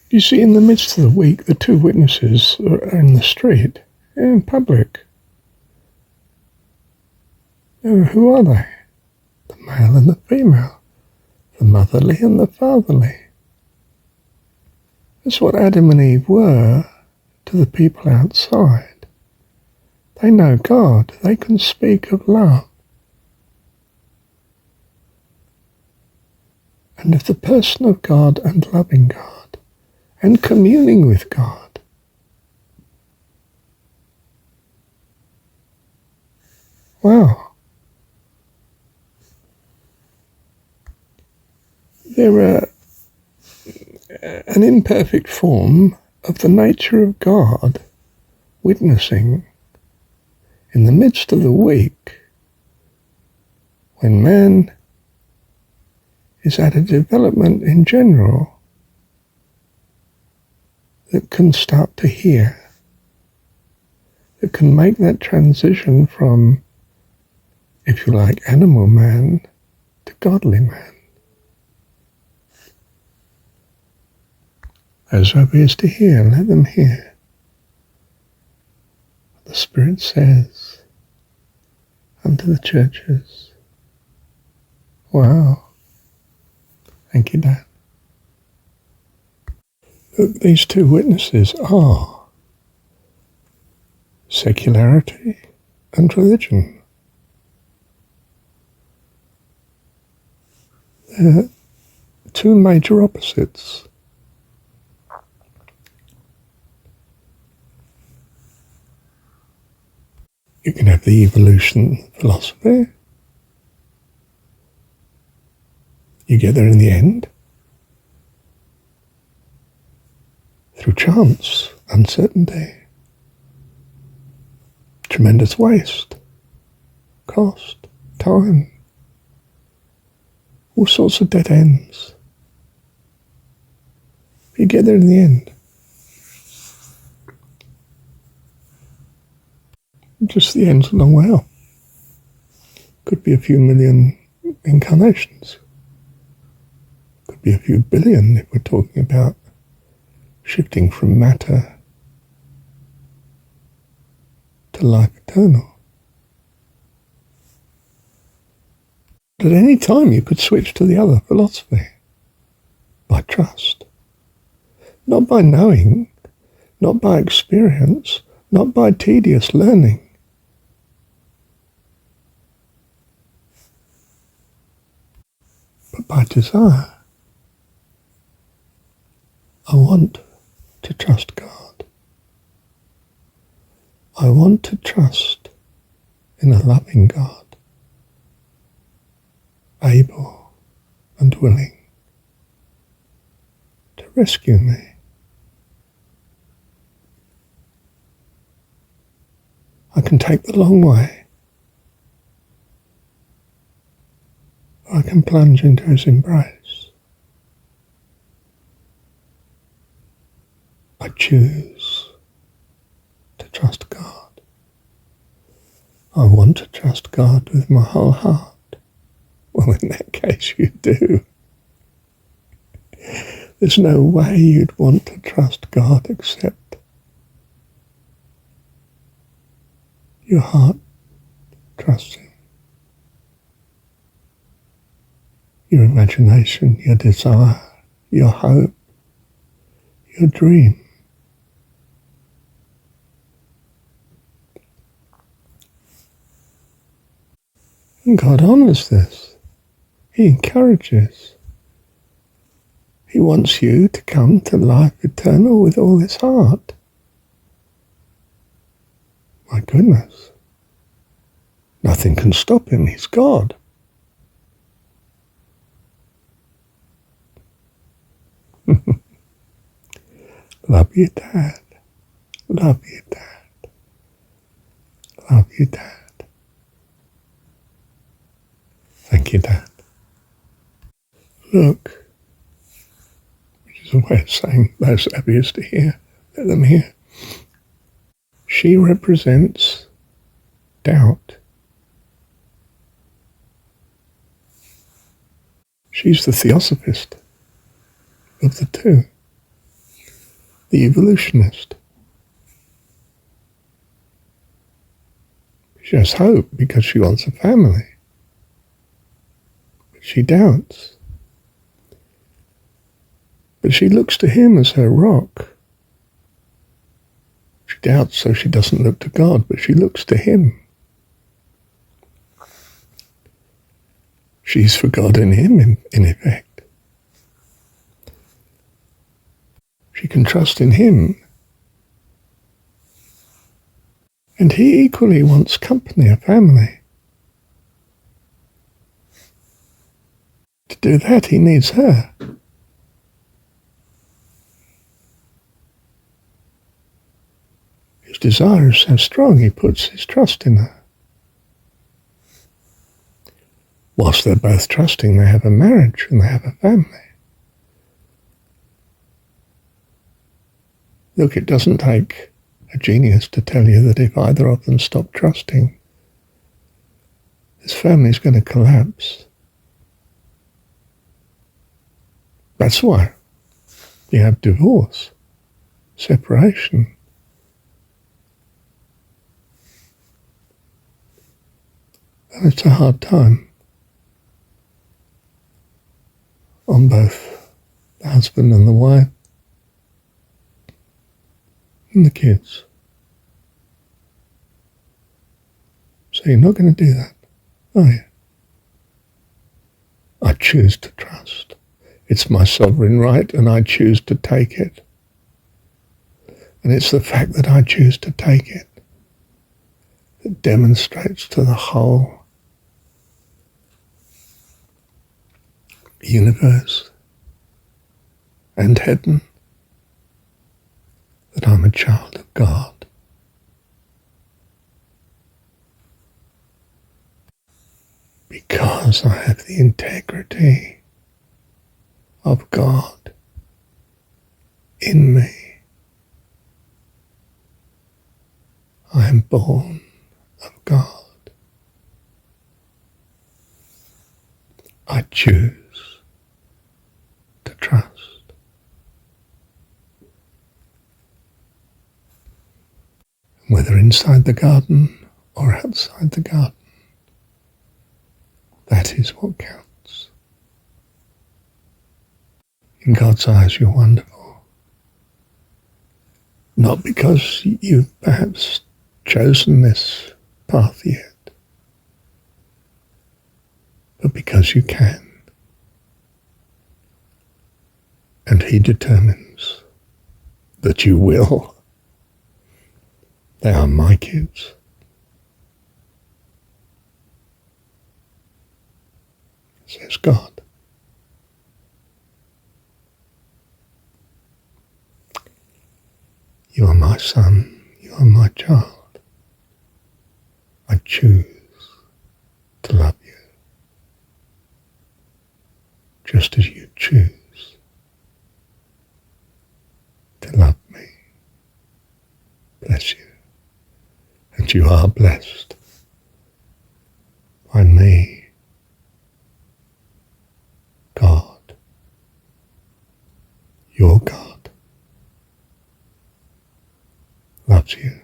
You see, in the midst of the week, the two witnesses are in the street, in public. Who are they? The male and the female, the motherly and the fatherly. That's what Adam and Eve were to the people outside. They know God. They can speak of love. And of the person of God and loving God and communing with God. Wow. They're an imperfect form of the nature of God witnessing in the midst of the week when man is at a development in general that can start to hear, that can make that transition from, if you like, animal man to godly man. Those who have ears to hear, let them hear what the Spirit says unto the churches. Wow. Thank you, Dad. Look, these two witnesses are secularity and religion. They're two major opposites. You can have the evolution philosophy. You get there in the end through chance, uncertainty, tremendous waste, cost, time, all sorts of dead ends. You get there in the end. Just the end's a long way off. Could be a few million incarnations. Could be a few billion if we're talking about shifting from matter to life eternal. But at any time you could switch to the other philosophy by trust. Not by knowing, not by experience, not by tedious learning. But by desire. I want to trust God. I want to trust in a loving God, able and willing to rescue me. I can take the long way. I can plunge into his embrace. I choose to trust God. I want to trust God with my whole heart. Well, in that case, you do. There's no way you'd want to trust God except your heart trusts Him. Your imagination, your desire, your hope, your dream. And God honors this. He encourages. He wants you to come to life eternal with all His heart. My goodness. Nothing can stop Him. He's God. Love you, Dad. Love you, Dad. Love you, Dad. Thank you, Dad. Look, which is a way of saying those who have ears to hear, let them hear. She represents doubt. She's the theosophist of the two. the evolutionist. She has hope because she wants a family. But she doubts. But she looks to him as her rock. She doubts, so she doesn't look to God, but she looks to him. She's for God in him, in effect. She can trust in him. And he equally wants company, a family. To do that, he needs her. His desire is so strong, he puts his trust in her. Whilst they're both trusting, they have a marriage and they have a family. Look, it doesn't take a genius to tell you that if either of them stop trusting, this family's going to collapse. That's why you have divorce, separation. And it's a hard time on both the husband and the wife and the kids. So you're not going to do that, are you? I choose to trust. It's my sovereign right and I choose to take it. And it's the fact that I choose to take it that demonstrates to the whole universe and heaven that I'm a child of God. Because I have the integrity of God in me. I am born of God. I choose to trust. Whether inside the garden or outside the garden, that is what counts. In God's eyes, you're wonderful. Not because you've perhaps chosen this path yet, but because you can. And he determines that you will. They are my kids. Says God. You are my son, you are my child. I choose to love you, just as you choose to love me. Bless you. And you are blessed by me, God, your God, loves you.